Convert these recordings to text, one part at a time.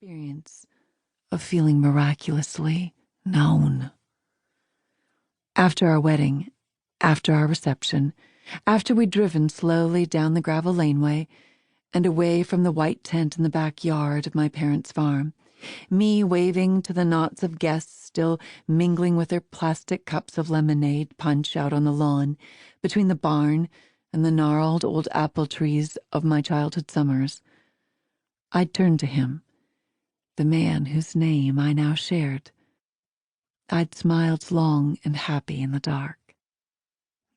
experience of feeling miraculously known. After our wedding, after our reception, after we'd driven slowly down the gravel laneway and away from the white tent in the backyard of my parents' farm, me waving to the knots of guests still mingling with their plastic cups of lemonade punch out on the lawn between the barn and the gnarled old apple trees of my childhood summers, I'd turn to him, the man whose name I now shared. I'd smiled long and happy in the dark.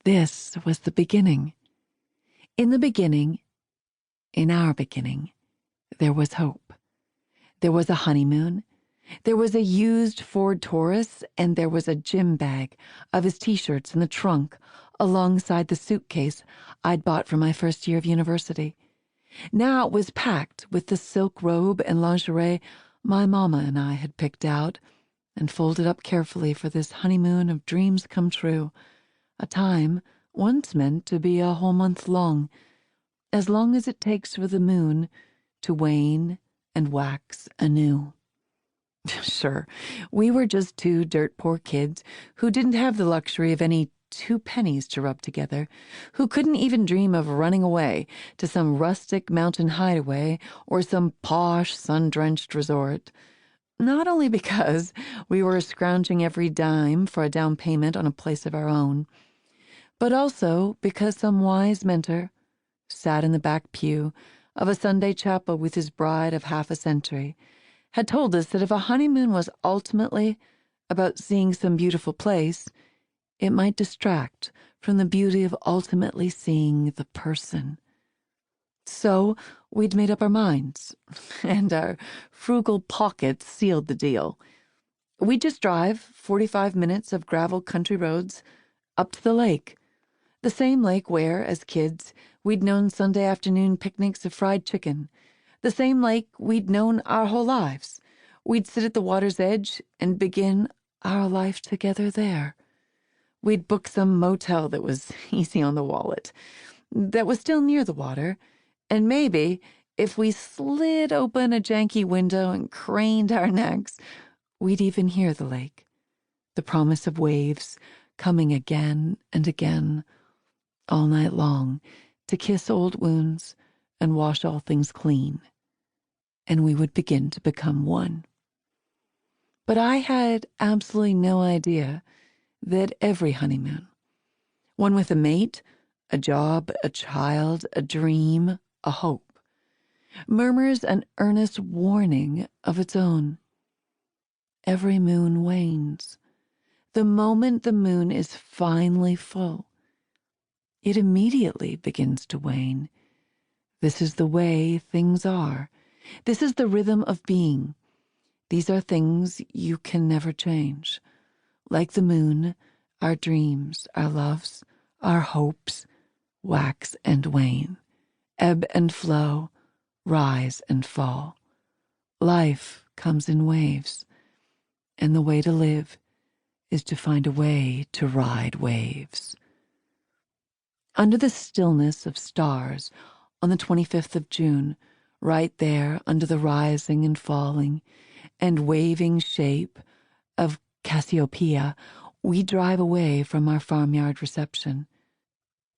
This was the beginning. In the beginning, in our beginning, there was hope. There was a honeymoon. There was a used Ford Taurus, and there was a gym bag of his t-shirts in the trunk alongside the suitcase I'd bought for my first year of university. Now it was packed with the silk robe and lingerie my mama and I had picked out and folded up carefully for this honeymoon of dreams come true, a time once meant to be a whole month long as it takes for the moon to wane and wax anew. Sure, we were just two dirt-poor kids who didn't have the luxury of any 2 pennies to rub together, who couldn't even dream of running away to some rustic mountain hideaway or some posh, sun-drenched resort. Not only because we were scrounging every dime for a down payment on a place of our own, but also because some wise mentor sat in the back pew of a Sunday chapel with his bride of half a century, had told us that if a honeymoon was ultimately about seeing some beautiful place, it might distract from the beauty of ultimately seeing the person. So we'd made up our minds, and our frugal pockets sealed the deal. We'd just drive 45 minutes of gravel country roads up to the lake, the same lake where, as kids, we'd known Sunday afternoon picnics of fried chicken, the same lake we'd known our whole lives. We'd sit at the water's edge and begin our life together there. We'd book some motel that was easy on the wallet, that was still near the water, and maybe, if we slid open a janky window and craned our necks, we'd even hear the lake, the promise of waves coming again and again, all night long, to kiss old wounds and wash all things clean, and we would begin to become one. But I had absolutely no idea that every honeymoon, one with a mate, a job, a child, a dream, a hope, murmurs an earnest warning of its own. Every moon wanes. The moment the moon is finally full, it immediately begins to wane. This is the way things are. This is the rhythm of being. These are things you can never change. Like the moon, our dreams, our loves, our hopes wax and wane, ebb and flow, rise and fall. Life comes in waves, and the way to live is to find a way to ride waves. Under the stillness of stars on the 25th of June, right there under the rising and falling and waving shape of Cassiopeia, we drive away from our farmyard reception.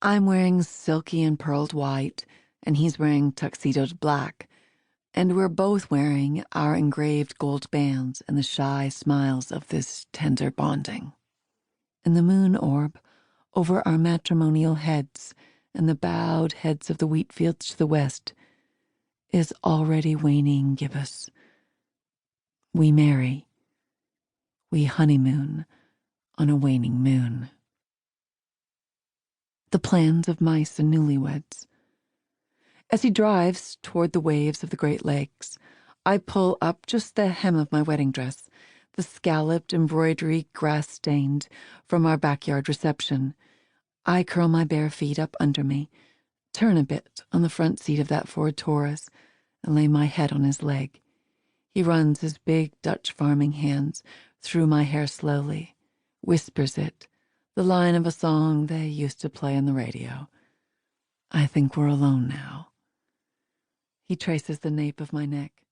I'm wearing silky and pearled white, and he's wearing tuxedoed black, and we're both wearing our engraved gold bands and the shy smiles of this tender bonding. And the moon orb over our matrimonial heads and the bowed heads of the wheat fields to the west is already waning gibbous. We marry. We honeymoon on a waning moon. The plans of mice and newlyweds. As he drives toward the waves of the Great Lakes, I pull up just the hem of my wedding dress, the scalloped embroidery grass-stained from our backyard reception. I curl my bare feet up under me, turn a bit on the front seat of that Ford Taurus, and lay my head on his leg. He runs his big Dutch farming hands through my hair slowly, whispers it, the line of a song they used to play on the radio. I think we're alone now. He traces the nape of my neck.